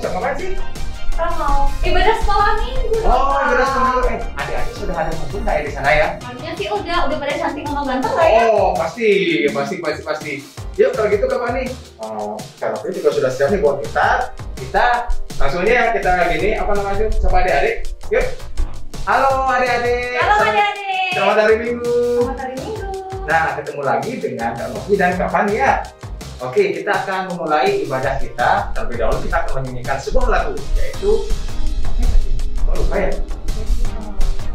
siap ngapain sih? Kita mau ibadah sekolah minggu. Oh, ibadah sekolah minggu. Adik-adik sudah ada maksud nggak ya di sana ya? Harusnya sih udah pada cantik sama ganteng lah ya. Oh, pasti. Yuk kalau gitu kapan nih? Kak Novi juga sudah siap nih buat kita langsung aja ya kita gini apa namanya? Sapa adik-adik. Yuk. Halo adik-adik. Selamat hari Minggu. Nah, ketemu lagi dengan Kak Novi dan Kak Fani ya. Oke, kita akan memulai ibadah kita. Terlebih dahulu kita akan menyanyikan sebuah lagu, yaitu oh, lupa ya?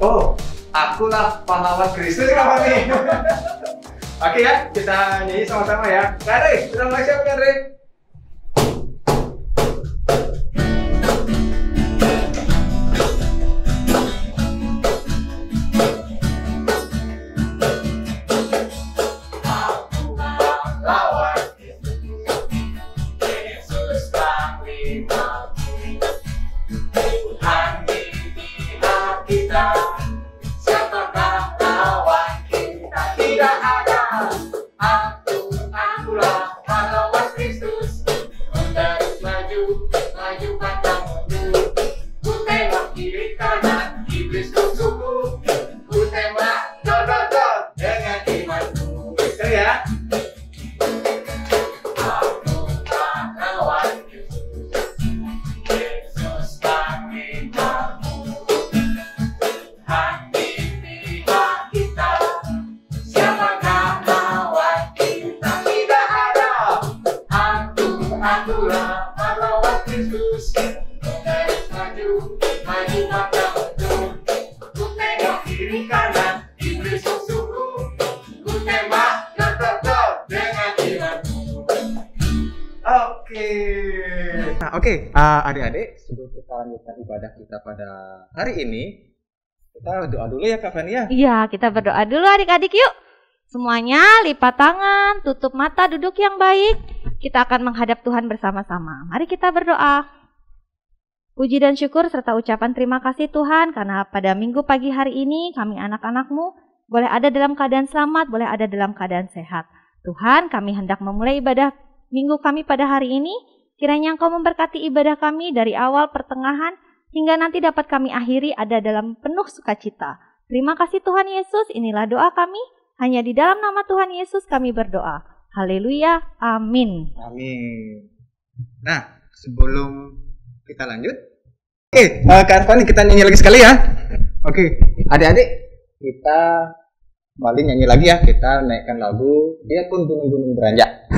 Oh, akulah pahlawan Kristus Kak Fani. Oke ya, kita nyanyi sama-sama ya. Kak Andre, sudah mulai siap Kak Andre? Oke, adik-adik, sebelum kita lanjutkan ibadah kita pada hari ini, kita doa dulu ya Kak Fani ya? Iya, kita berdoa dulu adik-adik yuk. Semuanya lipat tangan, tutup mata, duduk yang baik. Kita akan menghadap Tuhan bersama-sama. Mari kita berdoa. Puji dan syukur serta ucapan terima kasih Tuhan, karena pada minggu pagi hari ini kami anak-anak-Mu boleh ada dalam keadaan selamat, boleh ada dalam keadaan sehat. Tuhan, kami hendak memulai ibadah minggu kami pada hari ini. Kiranya Engkau memberkati ibadah kami dari awal pertengahan hingga nanti dapat kami akhiri ada dalam penuh sukacita. Terima kasih Tuhan Yesus, inilah doa kami. Hanya di dalam nama Tuhan Yesus kami berdoa. Haleluya, amin. Amin. Nah, sebelum kita lanjut, Kak Arfani kita nyanyi lagi sekali ya. Oke, adik-adik kita kembali nyanyi lagi ya. Kita naikkan lagu Biarpun Gunung-gunung Beranjak.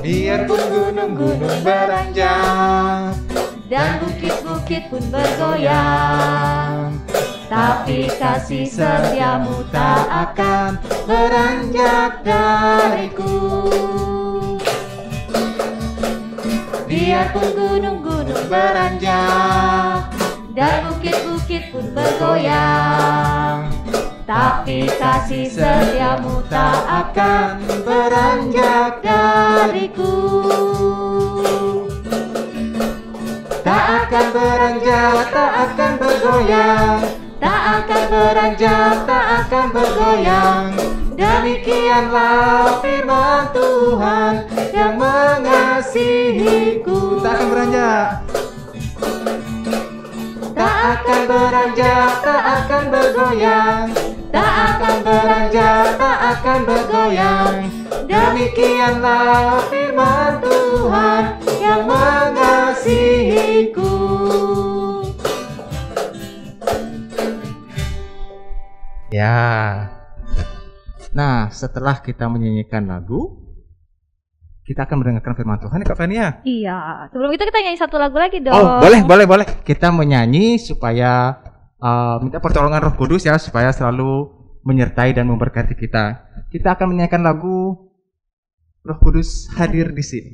Biarpun gunung-gunung beranjak Dan bukit-bukit pun bergoyang, tapi kasih setiamu tak akan beranjak dariku. Biarpun gunung-gunung beranjak dan bukit-bukit pun bergoyang, tapi kasih setiamu tak akan beranjak dariku. Tak akan beranjak, tak akan bergoyang, tak akan beranjak, tak akan bergoyang. Demikianlah firman Tuhan yang mengasihiku. Tak akan beranjak, tak akan beranjak, tak akan bergoyang, tak akan beranjak, tak akan bergoyang. Demikianlah firman Tuhan yang mengasihiku. Ya. Nah, setelah kita menyanyikan lagu, kita akan mendengarkan firman Tuhan ya Kak Fani ya? Iya, sebelum itu kita nyanyi satu lagu lagi dong. Oh, boleh. Kita menyanyi supaya minta pertolongan Roh Kudus ya, supaya selalu menyertai dan memberkati kita. Kita akan menyanyikan lagu Roh Kudus hadir di sini.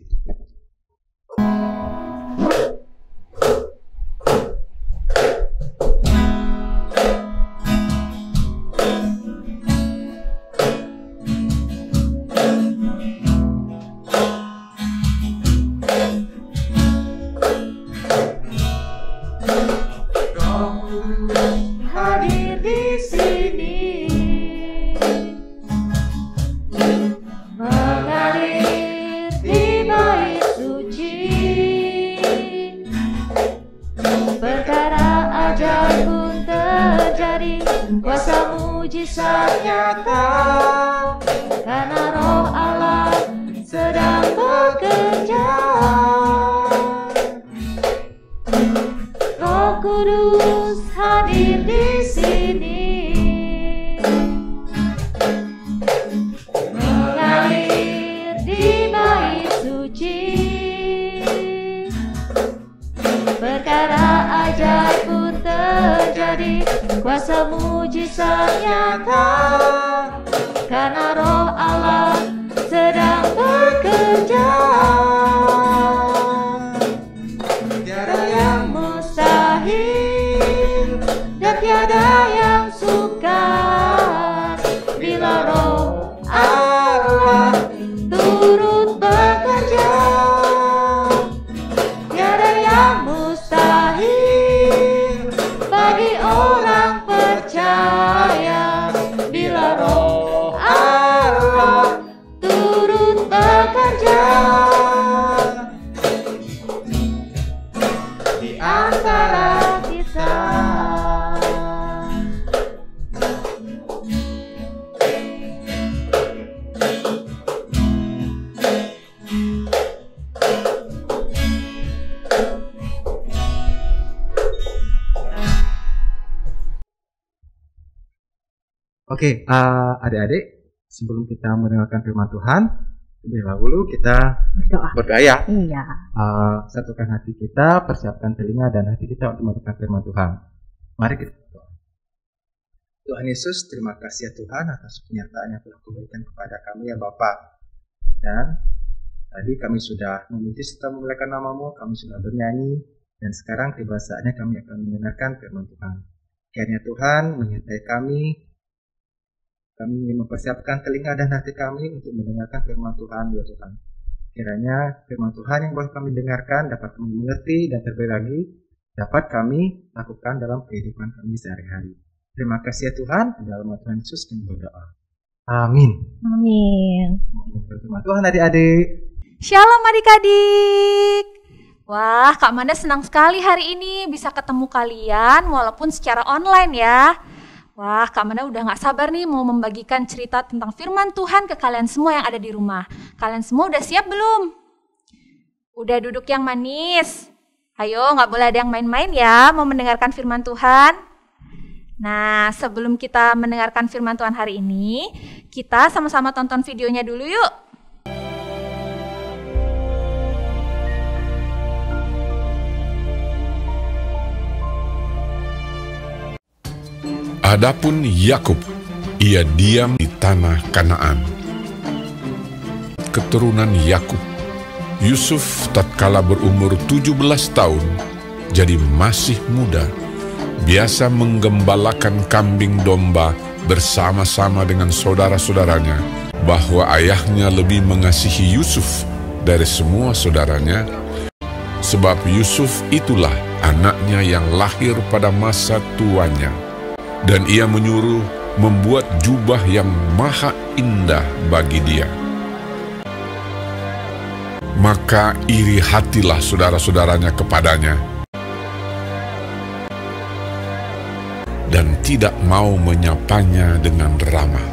hadir di sini, mengalir di bait suci, perkara ajaib pun terjadi, kuasa mujizat nyata, karena Roh Allah sedang bekerja. Roh Kudus hadir di sini, mengalir di bait suci, perkara ajaib pun terjadi, kuasa mujizat nyata, karena Roh Allah sedang bekerja. Tiada yang mustahil dan tiada yang sukar bila Roh Allah turut bekerja. Tiada yang mustahil bagi orang percaya bila Roh Allah turut bekerja di antara kita. Oke, adik-adik, sebelum kita mendengarkan firman Tuhan, lebih dahulu kita berdoa ya. Iya. Satukan hati kita, persiapkan telinga dan hati kita untuk mendengarkan firman Tuhan. Mari kita berdoa. Tuhan Yesus, terima kasih ya Tuhan atas penyertaan yang telah kuberikan kepada kami ya Bapa. Dan tadi kami sudah memuji serta memuliakan nama-Mu, kami sudah bernyanyi, dan sekarang tiba saatnya kami akan mendengarkan firman Tuhan. Kiranya Tuhan menyertai kami. Kami ingin mempersiapkan telinga dan hati kami untuk mendengarkan firman Tuhan, ya Tuhan. Kiranya firman Tuhan yang boleh kami dengarkan dapat kami mengerti dan terlebih lagi dapat kami lakukan dalam kehidupan kami sehari-hari. Terima kasih ya Tuhan, di dalam nama Tuhan Yesus kami berdoa. Amin. Amin. Firman Tuhan adik-adik. Shalom adik-adik. Wah, Kak Manda senang sekali hari ini bisa ketemu kalian walaupun secara online ya. Wah, Kak Manda udah gak sabar nih mau membagikan cerita tentang firman Tuhan ke kalian semua yang ada di rumah. Kalian semua udah siap belum? Udah duduk yang manis? Ayo, gak boleh ada yang main-main ya, mau mendengarkan firman Tuhan. Nah, sebelum kita mendengarkan firman Tuhan hari ini, kita sama-sama tonton videonya dulu yuk. Adapun Yakub, ia diam di tanah Kanaan. Keturunan Yakub, Yusuf tatkala berumur 17 tahun, jadi masih muda, biasa menggembalakan kambing domba bersama-sama dengan saudara-saudaranya, bahwa ayahnya lebih mengasihi Yusuf dari semua saudaranya, sebab Yusuf itulah anaknya yang lahir pada masa tuanya. Dan ia menyuruh membuat jubah yang maha indah bagi dia. Maka iri hatilah saudara-saudaranya kepadanya, dan tidak mau menyapanya dengan ramah.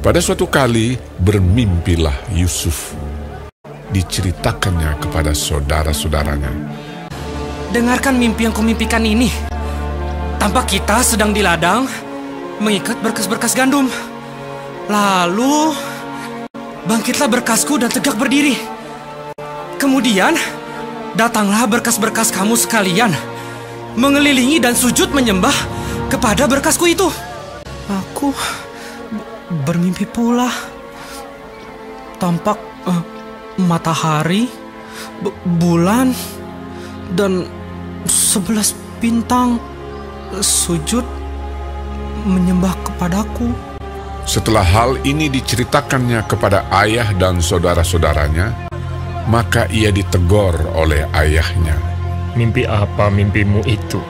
Pada suatu kali bermimpilah Yusuf. Diceritakannya kepada saudara-saudaranya. Dengarkan mimpi yang kumimpikan ini. Tampak kita sedang di ladang mengikat berkas-berkas gandum. Lalu bangkitlah berkasku dan tegak berdiri. Kemudian datanglah berkas-berkas kamu sekalian, mengelilingi dan sujud menyembah kepada berkasku itu. Aku bermimpi pula. Tampak matahari, bulan, dan 11 bintang sujud menyembah kepadaku. Setelah hal ini diceritakannya kepada ayah dan saudara-saudaranya, maka ia ditegur oleh ayahnya. Mimpi apa mimpimu itu?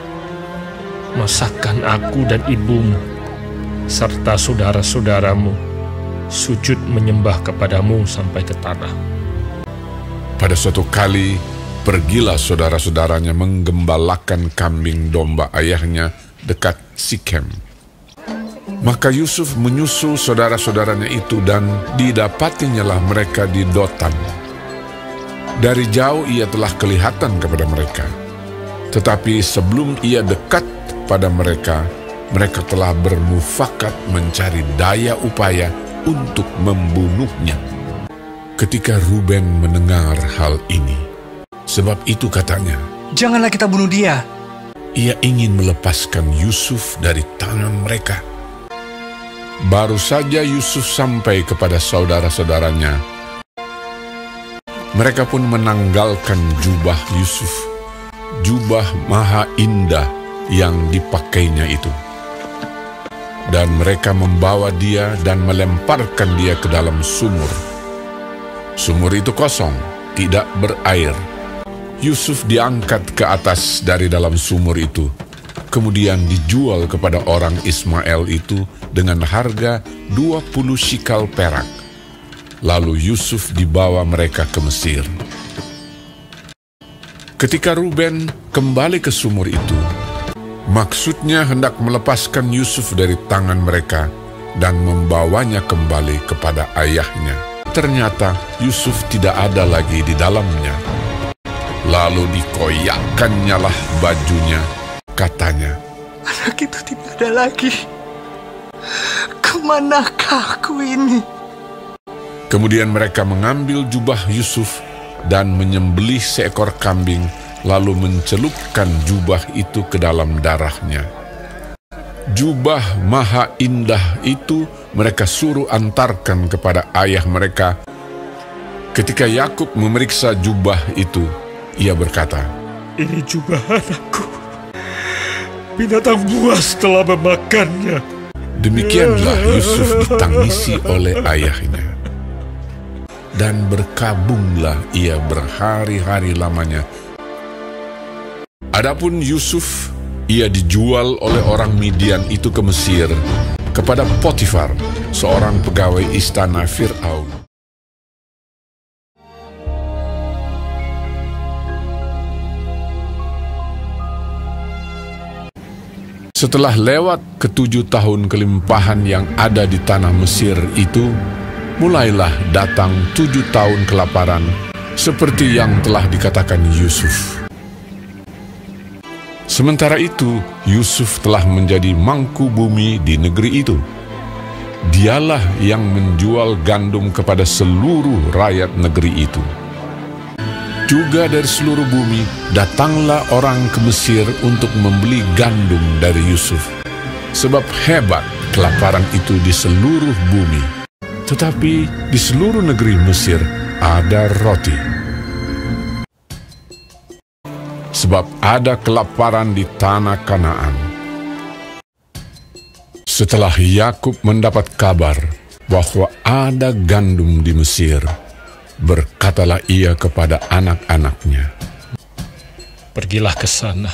masakan aku dan ibumu, serta saudara-saudaramu, sujud menyembah kepadamu sampai ke tanah. Pada suatu kali, pergilah saudara-saudaranya menggembalakan kambing domba ayahnya dekat Sikem. Maka Yusuf menyusul saudara-saudaranya itu dan didapatinyalah mereka di Dotan. Dari jauh ia telah kelihatan kepada mereka. Tetapi sebelum ia dekat pada mereka, mereka telah bermufakat mencari daya upaya untuk membunuhnya. Ketika Ruben mendengar hal ini, sebab itu katanya, Janganlah kita bunuh dia. ia ingin melepaskan Yusuf dari tangan mereka. Baru saja Yusuf sampai kepada saudara-saudaranya, mereka pun menanggalkan jubah Yusuf, jubah maha indah yang dipakainya itu. Dan mereka membawa dia dan melemparkan dia ke dalam sumur. Sumur itu kosong, tidak berair. Yusuf diangkat ke atas dari dalam sumur itu, kemudian dijual kepada orang Ismail itu dengan harga 20 shikal perak. Lalu Yusuf dibawa mereka ke Mesir. Ketika Ruben kembali ke sumur itu, maksudnya hendak melepaskan Yusuf dari tangan mereka dan membawanya kembali kepada ayahnya. Ternyata Yusuf tidak ada lagi di dalamnya. Lalu dikoyakkannyalah bajunya, katanya, Anak itu tidak ada lagi. Kemanakah aku ini? Kemudian mereka mengambil jubah Yusuf dan menyembelih seekor kambing, lalu mencelupkan jubah itu ke dalam darahnya. Jubah maha indah itu mereka suruh antarkan kepada ayah mereka. Ketika Yakub memeriksa jubah itu, ia berkata, Ini jubah anakku. Binatang buas telah memakannya. Demikianlah Yusuf ditangisi oleh ayahnya. Dan berkabunglah ia berhari-hari lamanya. Adapun Yusuf, ia dijual oleh orang Midian itu ke Mesir, kepada Potifar, seorang pegawai istana Fir'aun. Setelah lewat ke-7 tahun kelimpahan yang ada di tanah Mesir itu, mulailah datang 7 tahun kelaparan, seperti yang telah dikatakan Yusuf. Sementara itu, Yusuf telah menjadi mangku bumi di negeri itu. Dialah yang menjual gandum kepada seluruh rakyat negeri itu. Juga dari seluruh bumi datanglah orang ke Mesir untuk membeli gandum dari Yusuf, sebab hebat kelaparan itu di seluruh bumi. Tetapi di seluruh negeri Mesir ada roti, sebab ada kelaparan di tanah Kanaan. Setelah Yakub mendapat kabar bahwa ada gandum di Mesir, berkatalah ia kepada anak-anaknya, Pergilah ke sana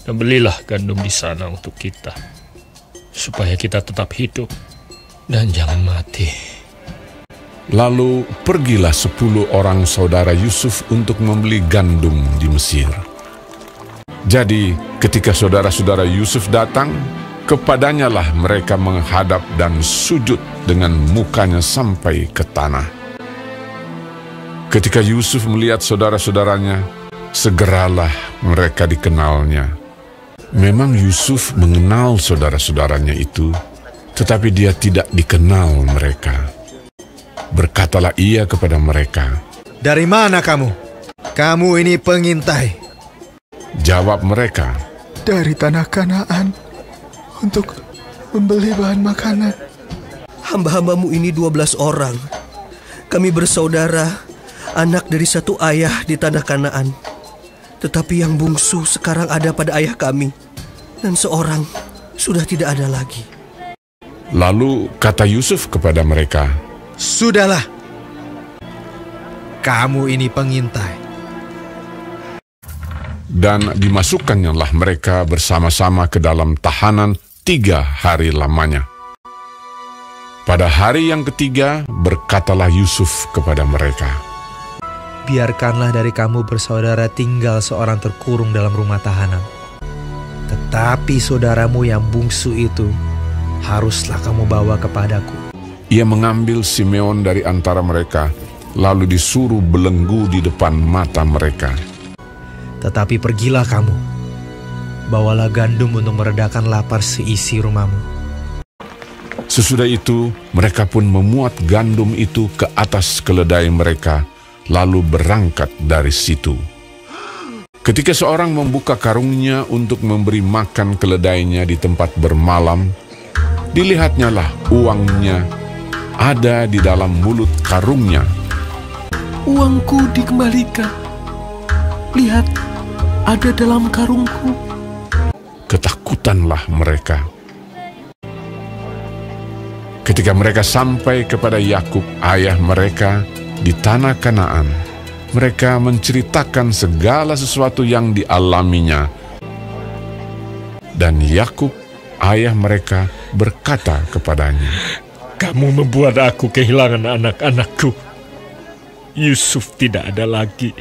dan belilah gandum di sana untuk kita, supaya kita tetap hidup dan jangan mati. Lalu pergilah 10 orang saudara Yusuf untuk membeli gandum di Mesir. Jadi ketika saudara-saudara Yusuf datang, kepadanyalah mereka menghadap dan sujud dengan mukanya sampai ke tanah. Ketika Yusuf melihat saudara-saudaranya, segeralah mereka dikenalnya. Memang Yusuf mengenal saudara-saudaranya itu, tetapi dia tidak dikenal mereka. Berkatalah ia kepada mereka, Dari mana kamu? Kamu ini pengintai. Jawab mereka, Dari tanah Kanaan untuk membeli bahan makanan. Hamba-hambamu ini 12 orang. Kami bersaudara, anak dari satu ayah di tanah Kanaan. Tetapi yang bungsu sekarang ada pada ayah kami, dan seorang sudah tidak ada lagi. Lalu kata Yusuf kepada mereka, Sudahlah. Kamu ini pengintai. dan dimasukkannya mereka bersama-sama ke dalam tahanan 3 hari lamanya. Pada hari yang ketiga, berkatalah Yusuf kepada mereka, Biarkanlah dari kamu bersaudara tinggal seorang terkurung dalam rumah tahanan. Tetapi saudaramu yang bungsu itu haruslah kamu bawa kepadaku. Ia mengambil Simeon dari antara mereka, lalu disuruh belenggu di depan mata mereka. Tetapi pergilah kamu, bawalah gandum untuk meredakan lapar seisi rumahmu. Sesudah itu, mereka pun memuat gandum itu ke atas keledai mereka, lalu berangkat dari situ. Ketika seorang membuka karungnya untuk memberi makan keledainya di tempat bermalam, dilihatnyalah uangnya ada di dalam mulut karungnya. Uangku dikembalikan. Lihat, ada dalam karungku. Ketakutanlah mereka. Ketika mereka sampai kepada Yakub, ayah mereka, di tanah Kanaan, mereka menceritakan segala sesuatu yang dialaminya. Dan Yakub, ayah mereka, berkata kepadanya, Kamu membuat aku kehilangan anak-anakku. Yusuf tidak ada lagi,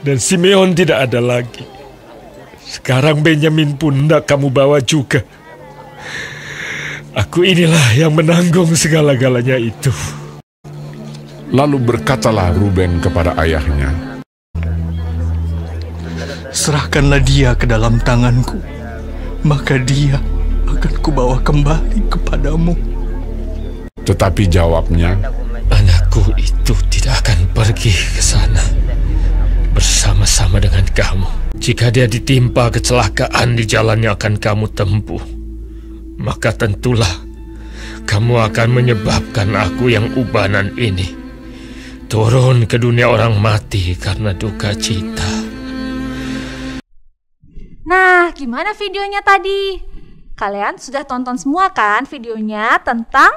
dan Simeon tidak ada lagi. Sekarang Benyamin pun hendak kamu bawa juga. Aku inilah yang menanggung segala-galanya itu. Lalu berkatalah Ruben kepada ayahnya, Serahkanlah dia ke dalam tanganku, maka dia akan kubawa kembali kepadamu. Tetapi jawabnya, Anakku itu tidak akan pergi ke sana bersama-sama dengan kamu. Jika dia ditimpa kecelakaan di jalan yang akan kamu tempuh, maka tentulah kamu akan menyebabkan aku yang ubanan ini turun ke dunia orang mati karena duka cita. Nah, gimana videonya tadi? Kalian sudah tonton semua kan videonya tentang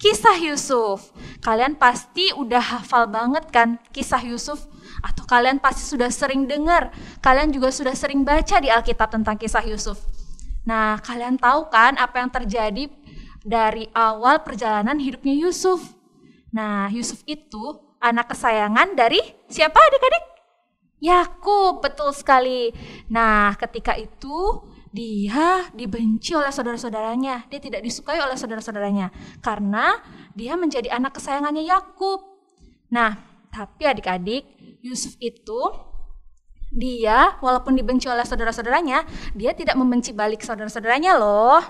kisah Yusuf? Kalian pasti udah hafal banget kan kisah Yusuf? Atau kalian pasti sudah sering dengar, kalian juga sudah sering baca di Alkitab tentang kisah Yusuf. Nah, kalian tahu kan apa yang terjadi dari awal perjalanan hidupnya Yusuf? Nah, Yusuf itu anak kesayangan dari siapa adik-adik? Yakub, betul sekali. Nah, ketika itu dia dibenci oleh saudara-saudaranya. Dia tidak disukai oleh saudara-saudaranya karena dia menjadi anak kesayangannya Yakub. Nah, tapi adik-adik, Yusuf itu dia walaupun dibenci oleh saudara-saudaranya, dia tidak membenci balik saudara-saudaranya loh.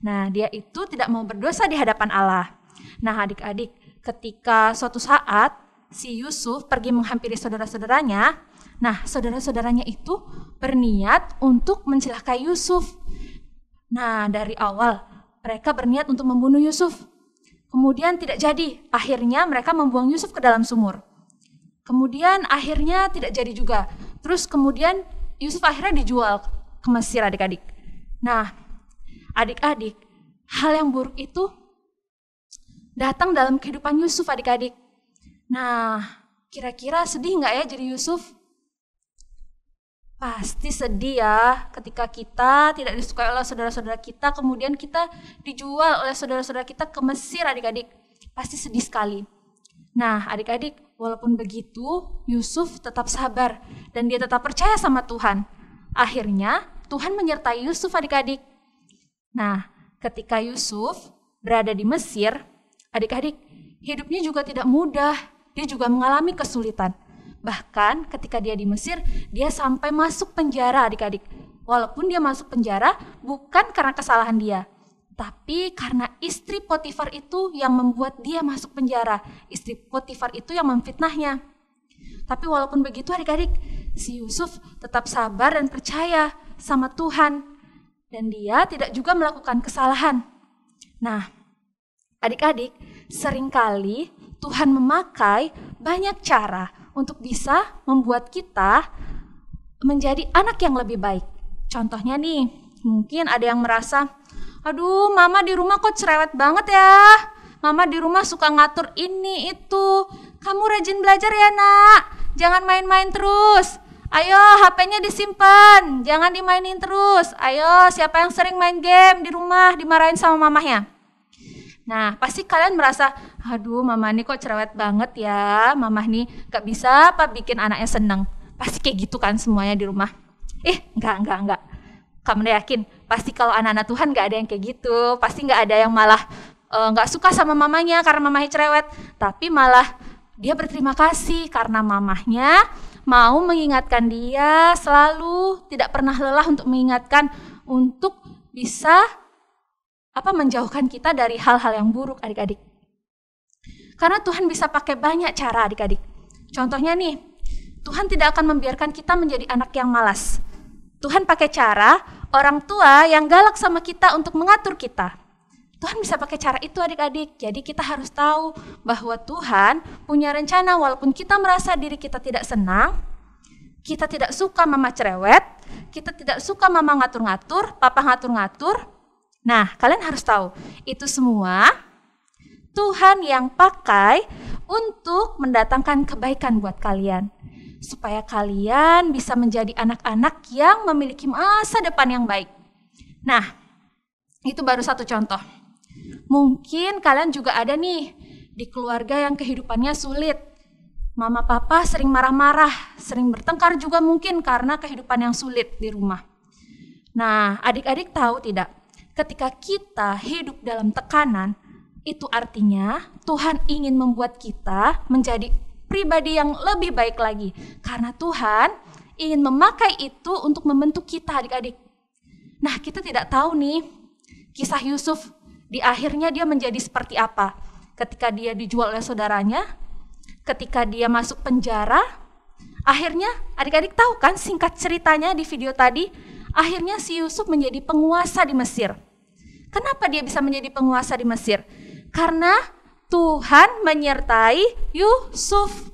Nah, dia itu tidak mau berdosa di hadapan Allah. Nah, adik-adik, ketika suatu saat si Yusuf pergi menghampiri saudara-saudaranya, nah, saudara-saudaranya itu berniat untuk mencelakai Yusuf. Nah, dari awal mereka berniat untuk membunuh Yusuf. Kemudian tidak jadi, akhirnya mereka membuang Yusuf ke dalam sumur. Kemudian akhirnya tidak jadi juga. Terus kemudian Yusuf akhirnya dijual ke Mesir adik-adik. Nah, adik-adik, hal yang buruk itu datang dalam kehidupan Yusuf adik-adik. Nah, kira-kira sedih nggak ya jadi Yusuf? Pasti sedih ya ketika kita tidak disukai oleh saudara-saudara kita, kemudian kita dijual oleh saudara-saudara kita ke Mesir adik-adik. Pasti sedih sekali. Nah, adik-adik, walaupun begitu, Yusuf tetap sabar dan dia tetap percaya sama Tuhan. Akhirnya, Tuhan menyertai Yusuf adik-adik. Nah, ketika Yusuf berada di Mesir, adik-adik, hidupnya juga tidak mudah. Dia juga mengalami kesulitan. Bahkan ketika dia di Mesir, dia sampai masuk penjara adik-adik. Walaupun dia masuk penjara bukan karena kesalahan dia, tapi karena istri Potifar itu yang membuat dia masuk penjara. Istri Potifar itu yang memfitnahnya. Tapi walaupun begitu adik-adik, si Yusuf tetap sabar dan percaya sama Tuhan. Dan dia tidak juga melakukan kesalahan. Nah, adik-adik, seringkali Tuhan memakai banyak cara untuk bisa membuat kita menjadi anak yang lebih baik. Contohnya nih, mungkin ada yang merasa, aduh, mama di rumah kok cerewet banget ya. Mama di rumah suka ngatur ini, itu. Kamu rajin belajar ya nak. Jangan main-main terus. Ayo HP-nya disimpan, jangan dimainin terus. Ayo siapa yang sering main game di rumah dimarahin sama mamahnya. Nah pasti kalian merasa, aduh mama nih kok cerewet banget ya, mamah nih gak bisa apa bikin anaknya seneng. Pasti kayak gitu kan semuanya di rumah. Enggak. Kamu yakin? Pasti kalau anak-anak Tuhan gak ada yang kayak gitu. Pasti gak ada yang malah gak suka sama mamanya karena mamahnya cerewet. Tapi malah dia berterima kasih karena mamahnya mau mengingatkan dia selalu, tidak pernah lelah untuk mengingatkan, untuk bisa menjauhkan kita dari hal-hal yang buruk adik-adik. Karena Tuhan bisa pakai banyak cara adik-adik. Contohnya nih, Tuhan tidak akan membiarkan kita menjadi anak yang malas. Tuhan pakai cara orang tua yang galak sama kita untuk mengatur kita. Tuhan bisa pakai cara itu adik-adik. Jadi kita harus tahu bahwa Tuhan punya rencana walaupun kita merasa diri kita tidak senang, kita tidak suka mama cerewet, kita tidak suka mama ngatur-ngatur, papa ngatur-ngatur. Nah, kalian harus tahu, itu semua Tuhan yang pakai untuk mendatangkan kebaikan buat kalian. Supaya kalian bisa menjadi anak-anak yang memiliki masa depan yang baik. Nah, itu baru satu contoh. Mungkin kalian juga ada nih di keluarga yang kehidupannya sulit. Mama papa sering marah-marah, sering bertengkar juga mungkin karena kehidupan yang sulit di rumah. Nah, adik-adik tahu tidak? Ketika kita hidup dalam tekanan, itu artinya Tuhan ingin membuat kita menjadi pribadi yang lebih baik lagi. Karena Tuhan ingin memakai itu untuk membentuk kita adik-adik. Nah, kita tidak tahu nih kisah Yusuf. Di akhirnya dia menjadi seperti apa? Ketika dia dijual oleh saudaranya, ketika dia masuk penjara, akhirnya adik-adik tahu kan singkat ceritanya di video tadi, akhirnya si Yusuf menjadi penguasa di Mesir. Kenapa dia bisa menjadi penguasa di Mesir? Karena Tuhan menyertai Yusuf.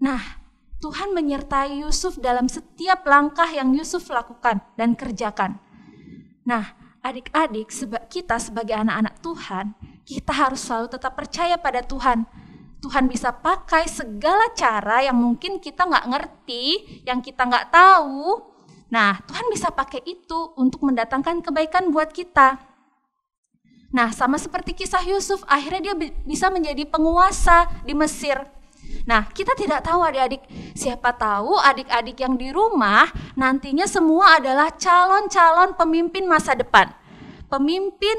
Nah, Tuhan menyertai Yusuf dalam setiap langkah yang Yusuf lakukan dan kerjakan. Nah, adik-adik, kita sebagai anak-anak Tuhan, kita harus selalu tetap percaya pada Tuhan. Tuhan bisa pakai segala cara yang mungkin kita nggak ngerti, yang kita nggak tahu. Nah, Tuhan bisa pakai itu untuk mendatangkan kebaikan buat kita. Nah, sama seperti kisah Yusuf, akhirnya dia bisa menjadi penguasa di Mesir. Nah, kita tidak tahu adik-adik, siapa tahu adik-adik yang di rumah nantinya semua adalah calon-calon pemimpin masa depan. Pemimpin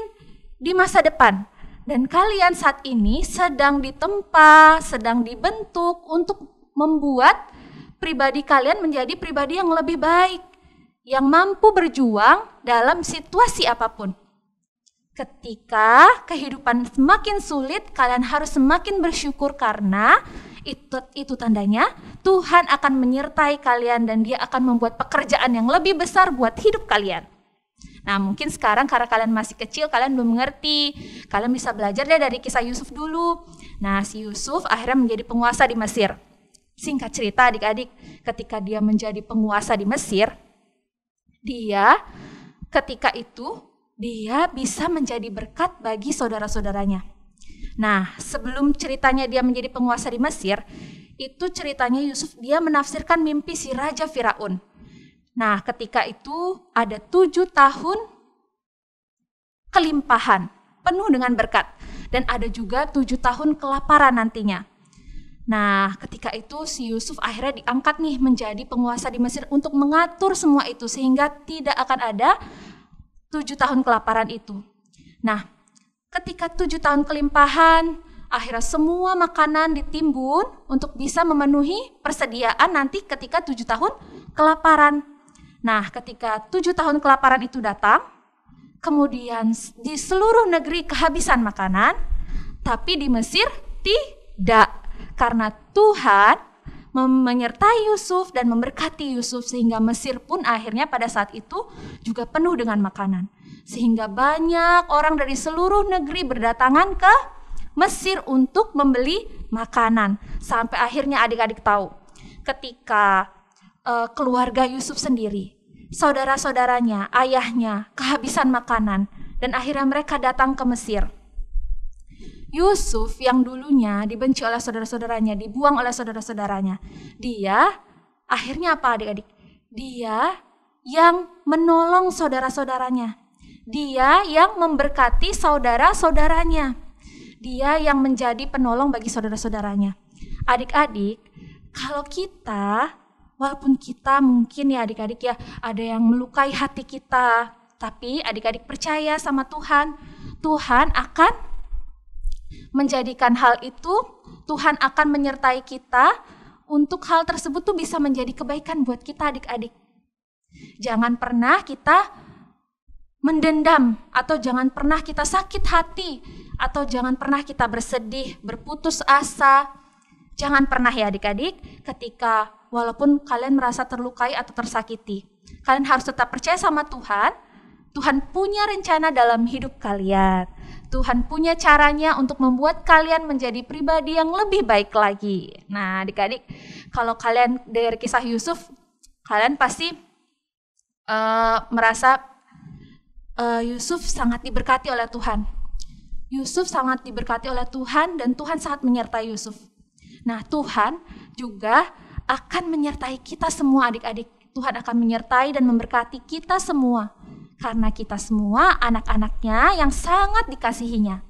di masa depan. Dan kalian saat ini sedang ditempa, sedang dibentuk untuk membuat pribadi kalian menjadi pribadi yang lebih baik, yang mampu berjuang dalam situasi apapun. Ketika kehidupan semakin sulit, kalian harus semakin bersyukur karena itu tandanya Tuhan akan menyertai kalian dan Dia akan membuat pekerjaan yang lebih besar buat hidup kalian. Nah, mungkin sekarang karena kalian masih kecil, kalian belum mengerti. Kalian bisa belajar deh dari kisah Yusuf dulu. Nah, si Yusuf akhirnya menjadi penguasa di Mesir. Singkat cerita adik-adik, ketika dia menjadi penguasa di Mesir, ketika itu dia bisa menjadi berkat bagi saudara-saudaranya. Nah, sebelum ceritanya dia menjadi penguasa di Mesir, itu ceritanya Yusuf dia menafsirkan mimpi si Raja Firaun. Nah, ketika itu ada 7 tahun kelimpahan, penuh dengan berkat. Dan ada juga 7 tahun kelaparan nantinya. Nah, ketika itu si Yusuf akhirnya diangkat nih menjadi penguasa di Mesir untuk mengatur semua itu sehingga tidak akan ada 7 tahun kelaparan itu. Nah, ketika 7 tahun kelimpahan, akhirnya semua makanan ditimbun untuk bisa memenuhi persediaan nanti ketika 7 tahun kelaparan. Nah, ketika 7 tahun kelaparan itu datang, kemudian di seluruh negeri kehabisan makanan, tapi di Mesir tidak. Karena Tuhan menyertai Yusuf dan memberkati Yusuf sehingga Mesir pun akhirnya pada saat itu juga penuh dengan makanan. Sehingga banyak orang dari seluruh negeri berdatangan ke Mesir untuk membeli makanan. Sampai akhirnya adik-adik tahu ketika keluarga Yusuf sendiri, saudara-saudaranya, ayahnya kehabisan makanan dan akhirnya mereka datang ke Mesir. Yusuf yang dulunya dibenci oleh saudara-saudaranya, dibuang oleh saudara-saudaranya, dia akhirnya apa adik-adik? Dia yang menolong saudara-saudaranya. Dia yang memberkati saudara-saudaranya. Dia yang menjadi penolong bagi saudara-saudaranya. Adik-adik, kalau kita, walaupun kita mungkin ya adik-adik ya, ada yang melukai hati kita, tapi adik-adik percaya sama Tuhan, Tuhan akan menjadikan hal itu, Tuhan akan menyertai kita untuk hal tersebut tuh bisa menjadi kebaikan buat kita adik-adik. Jangan pernah kita mendendam, atau jangan pernah kita sakit hati, atau jangan pernah kita bersedih, berputus asa. Jangan pernah ya adik-adik, ketika walaupun kalian merasa terlukai atau tersakiti, kalian harus tetap percaya sama Tuhan. Tuhan punya rencana dalam hidup kalian. Tuhan punya caranya untuk membuat kalian menjadi pribadi yang lebih baik lagi. Nah adik-adik, kalau kalian dari kisah Yusuf, kalian pasti merasa Yusuf sangat diberkati oleh Tuhan. Yusuf sangat diberkati oleh Tuhan dan Tuhan sangat menyertai Yusuf. Nah Tuhan juga akan menyertai kita semua adik-adik. Tuhan akan menyertai dan memberkati kita semua. Karena kita semua anak-anaknya yang sangat dikasihinya.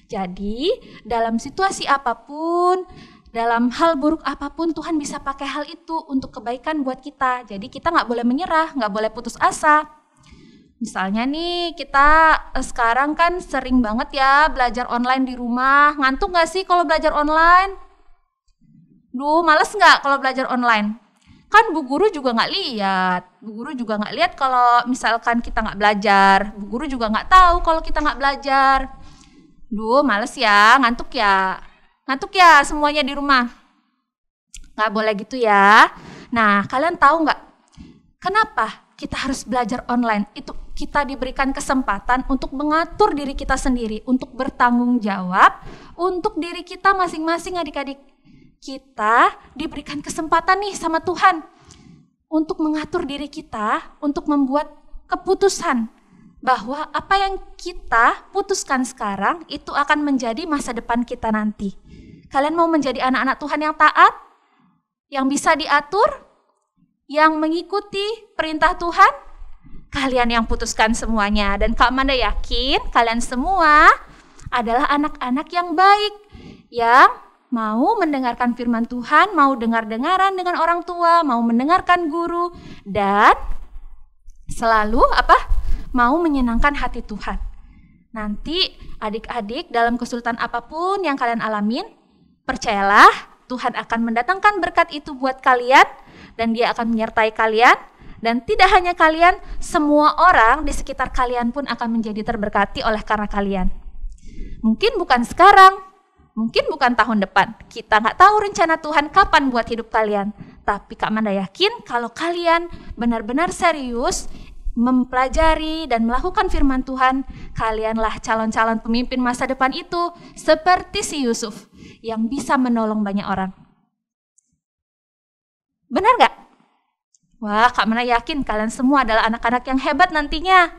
Jadi dalam situasi apapun, dalam hal buruk apapun, Tuhan bisa pakai hal itu untuk kebaikan buat kita. Jadi kita nggak boleh menyerah, nggak boleh putus asa. Misalnya nih kita sekarang kan sering banget ya belajar online di rumah. Ngantuk nggak sih kalau belajar online? Duh, males nggak kalau belajar online? Kan Bu Guru juga nggak lihat. Bu Guru juga nggak lihat kalau misalkan kita nggak belajar. Bu Guru juga nggak tahu kalau kita nggak belajar. Duh, males ya, ngantuk ya. Ngantuk ya semuanya di rumah. Nggak boleh gitu ya. Nah, kalian tahu nggak kenapa kita harus belajar online? Itu kita diberikan kesempatan untuk mengatur diri kita sendiri, untuk bertanggung jawab untuk diri kita masing-masing adik-adik. Kita diberikan kesempatan nih sama Tuhan untuk mengatur diri kita, untuk membuat keputusan bahwa apa yang kita putuskan sekarang itu akan menjadi masa depan kita nanti. Kalian mau menjadi anak-anak Tuhan yang taat, yang bisa diatur, yang mengikuti perintah Tuhan? Kalian yang putuskan semuanya. Dan Kak Amanda yakin kalian semua adalah anak-anak yang baik, yang mau mendengarkan firman Tuhan, mau dengar-dengaran dengan orang tua, mau mendengarkan guru, dan selalu mau menyenangkan hati Tuhan. Nanti adik-adik dalam kesulitan apapun yang kalian alamin, percayalah Tuhan akan mendatangkan berkat itu buat kalian, dan Dia akan menyertai kalian, dan tidak hanya kalian, semua orang di sekitar kalian pun akan menjadi terberkati oleh karena kalian. Mungkin bukan sekarang, mungkin bukan tahun depan. Kita nggak tahu rencana Tuhan kapan buat hidup kalian. Tapi Kak Amanda yakin kalau kalian benar-benar serius mempelajari dan melakukan firman Tuhan, kalianlah calon-calon pemimpin masa depan itu seperti si Yusuf yang bisa menolong banyak orang. Benar nggak? Wah, Kak Amanda yakin kalian semua adalah anak-anak yang hebat nantinya.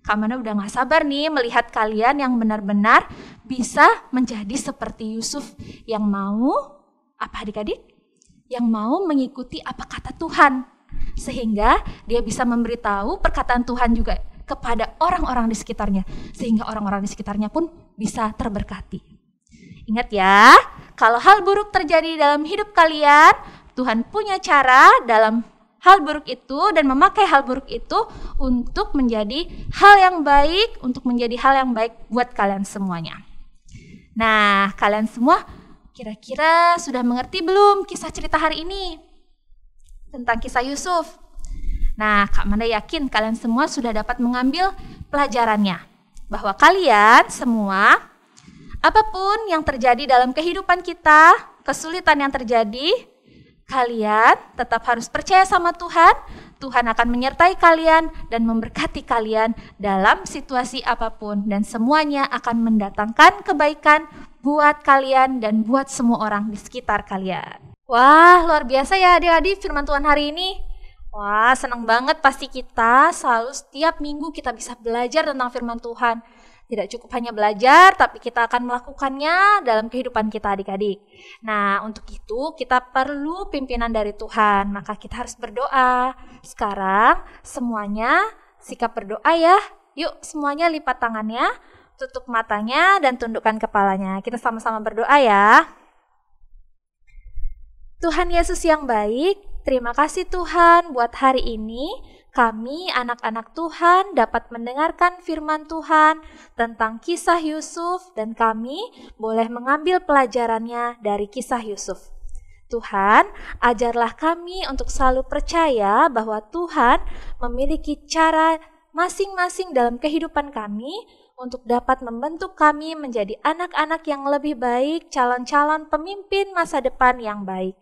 Kak Amanda udah gak sabar nih melihat kalian yang benar-benar bisa menjadi seperti Yusuf yang mau, adik-adik? Yang mau mengikuti apa kata Tuhan. Sehingga dia bisa memberitahu perkataan Tuhan juga kepada orang-orang di sekitarnya. Sehingga orang-orang di sekitarnya pun bisa terberkati. Ingat ya, kalau hal buruk terjadi dalam hidup kalian, Tuhan punya cara dalam hal buruk itu dan memakai hal buruk itu untuk menjadi hal yang baik, untuk menjadi hal yang baik buat kalian semuanya. Nah, kalian semua kira-kira sudah mengerti belum kisah cerita hari ini tentang kisah Yusuf? Nah, Kak Amanda yakin kalian semua sudah dapat mengambil pelajarannya, bahwa kalian semua, apapun yang terjadi dalam kehidupan kita, kesulitan yang terjadi, kalian tetap harus percaya sama Tuhan. Tuhan akan menyertai kalian dan memberkati kalian dalam situasi apapun. Dan semuanya akan mendatangkan kebaikan buat kalian dan buat semua orang di sekitar kalian. Wah, luar biasa ya adik-adik firman Tuhan hari ini. Wah, senang banget pasti kita selalu setiap minggu kita bisa belajar tentang firman Tuhan. Tidak cukup hanya belajar, tapi kita akan melakukannya dalam kehidupan kita adik-adik. Nah, untuk itu kita perlu pimpinan dari Tuhan, maka kita harus berdoa. Sekarang semuanya sikap berdoa ya. Yuk semuanya lipat tangannya, tutup matanya dan tundukkan kepalanya. Kita sama-sama berdoa ya. Tuhan Yesus yang baik, terima kasih Tuhan buat hari ini. Kami anak-anak Tuhan dapat mendengarkan firman Tuhan tentang kisah Yusuf dan kami boleh mengambil pelajarannya dari kisah Yusuf. Tuhan, ajarlah kami untuk selalu percaya bahwa Tuhan memiliki cara masing-masing dalam kehidupan kami untuk dapat membentuk kami menjadi anak-anak yang lebih baik, calon-calon pemimpin masa depan yang baik.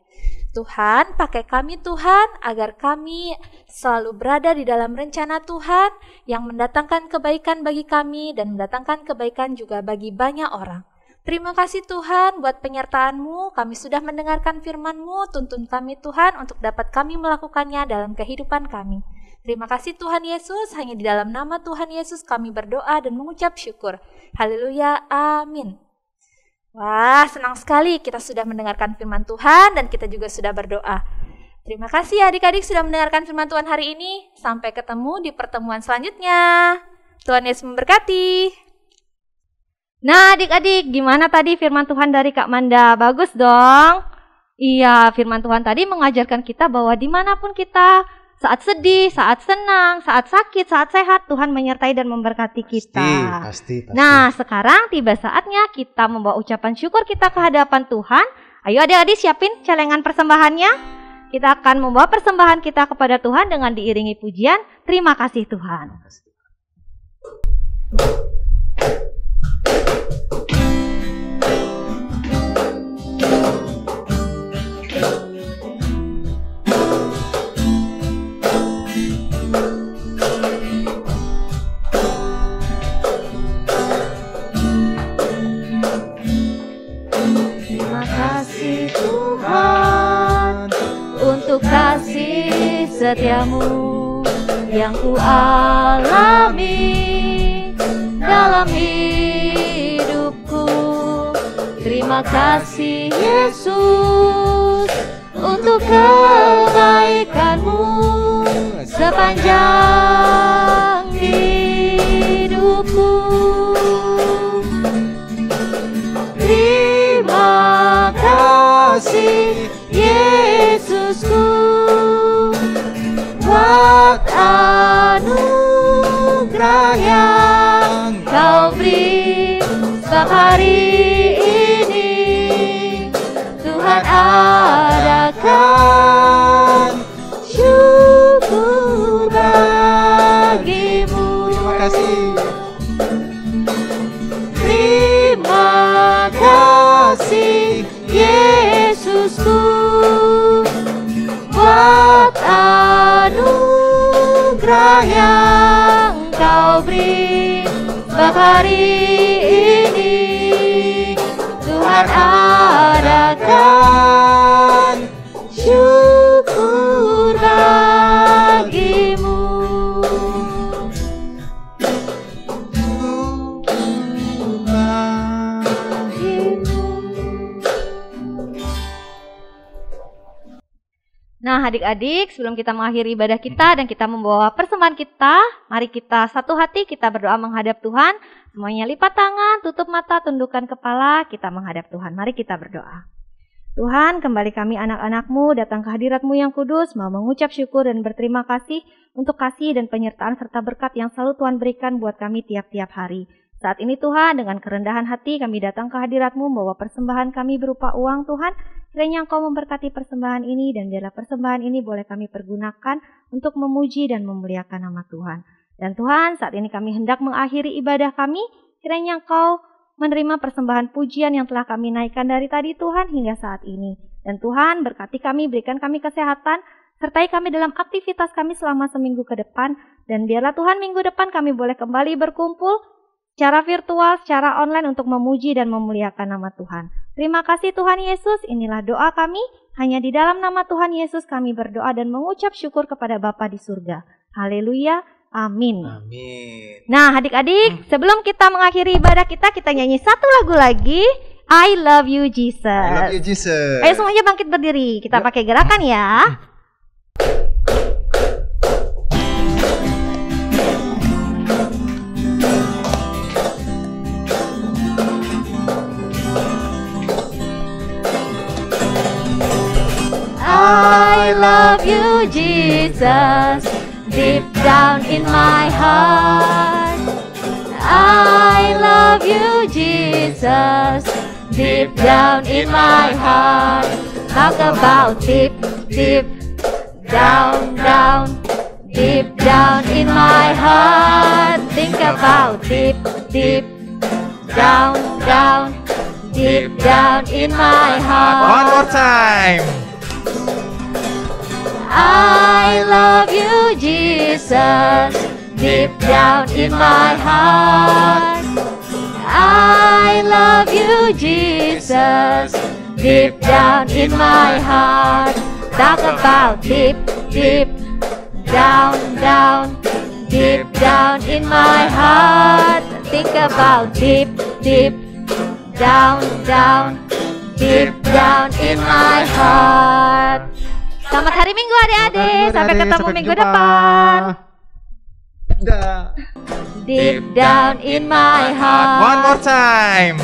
Tuhan, pakai kami Tuhan, agar kami selalu berada di dalam rencana Tuhan yang mendatangkan kebaikan bagi kami dan mendatangkan kebaikan juga bagi banyak orang. Terima kasih Tuhan buat penyertaan-Mu, kami sudah mendengarkan firman-Mu, tuntun kami Tuhan untuk dapat kami melakukannya dalam kehidupan kami. Terima kasih Tuhan Yesus, hanya di dalam nama Tuhan Yesus kami berdoa dan mengucap syukur. Haleluya, amin. Wah, senang sekali kita sudah mendengarkan firman Tuhan dan kita juga sudah berdoa. Terima kasih adik-adik sudah mendengarkan firman Tuhan hari ini. Sampai ketemu di pertemuan selanjutnya. Tuhan Yesus memberkati. Nah adik-adik, gimana tadi firman Tuhan dari Kak Manda? Bagus dong? Iya, firman Tuhan tadi mengajarkan kita bahwa dimanapun kita, saat sedih, saat senang, saat sakit, saat sehat, Tuhan menyertai dan memberkati kita. Pasti. Nah, sekarang tiba saatnya kita membawa ucapan syukur kita ke hadapan Tuhan. Ayo adik-adik siapin celengan persembahannya. Kita akan membawa persembahan kita kepada Tuhan dengan diiringi pujian. Terima kasih Tuhan. Untuk kasih setiamu yang ku alami dalam hidupku. Terima kasih Yesus untuk kebaikanmu sepanjang hidupku. Terima kasih Yesusku buat anugerah yang kau beri. Sebab hari ini Tuhan adakan syukur bagimu. Terima kasih. Terima kasih Yesusku buat anugerah yang kau beri. Sebab hari ini Tuhan adakan syukur bagimu. Nah adik-adik, sebelum kita mengakhiri ibadah kita dan kita membawa persembahan kita, mari kita satu hati kita berdoa menghadap Tuhan. Semuanya lipat tangan, tutup mata, tundukkan kepala, kita menghadap Tuhan. Mari kita berdoa. Tuhan, kembali kami anak-anak-Mu datang ke hadirat-Mu yang kudus, mau mengucap syukur dan berterima kasih untuk kasih dan penyertaan serta berkat yang selalu Tuhan berikan buat kami tiap-tiap hari. Saat ini Tuhan, dengan kerendahan hati kami datang ke hadirat-Mu membawa persembahan kami berupa uang Tuhan. Kiranya Engkau memberkati persembahan ini dan biarlah persembahan ini boleh kami pergunakan untuk memuji dan memuliakan nama Tuhan. Dan Tuhan, saat ini kami hendak mengakhiri ibadah kami, kiranya Engkau menerima persembahan pujian yang telah kami naikkan dari tadi Tuhan hingga saat ini. Dan Tuhan, berkati kami, berikan kami kesehatan, sertai kami dalam aktivitas kami selama seminggu ke depan. Dan biarlah Tuhan minggu depan kami boleh kembali berkumpul secara virtual, secara online untuk memuji dan memuliakan nama Tuhan. Terima kasih Tuhan Yesus, inilah doa kami. Hanya di dalam nama Tuhan Yesus kami berdoa dan mengucap syukur kepada Bapa di surga. Haleluya, Amin. Amin. Nah, adik-adik, sebelum kita mengakhiri ibadah kita nyanyi satu lagu lagi. I love you Jesus. I love you Jesus. Ayo semuanya bangkit berdiri. Kita pakai gerakan ya. I love you Jesus, deep down in my heart. I love you Jesus, deep down in my heart. Talk about deep, deep, down, down, deep down in my heart. Think about deep, deep, down, down, deep down in my heart. One more time. I love you Jesus, deep down in my heart. I love you Jesus, deep down in my heart. Talk about deep, deep, down, down, deep down in my heart. Think about deep, deep, down, down, deep down in my heart. Selamat hari Minggu adik-adik. Sampai ketemu minggu depan. Dah. Deep down in my heart. One more time.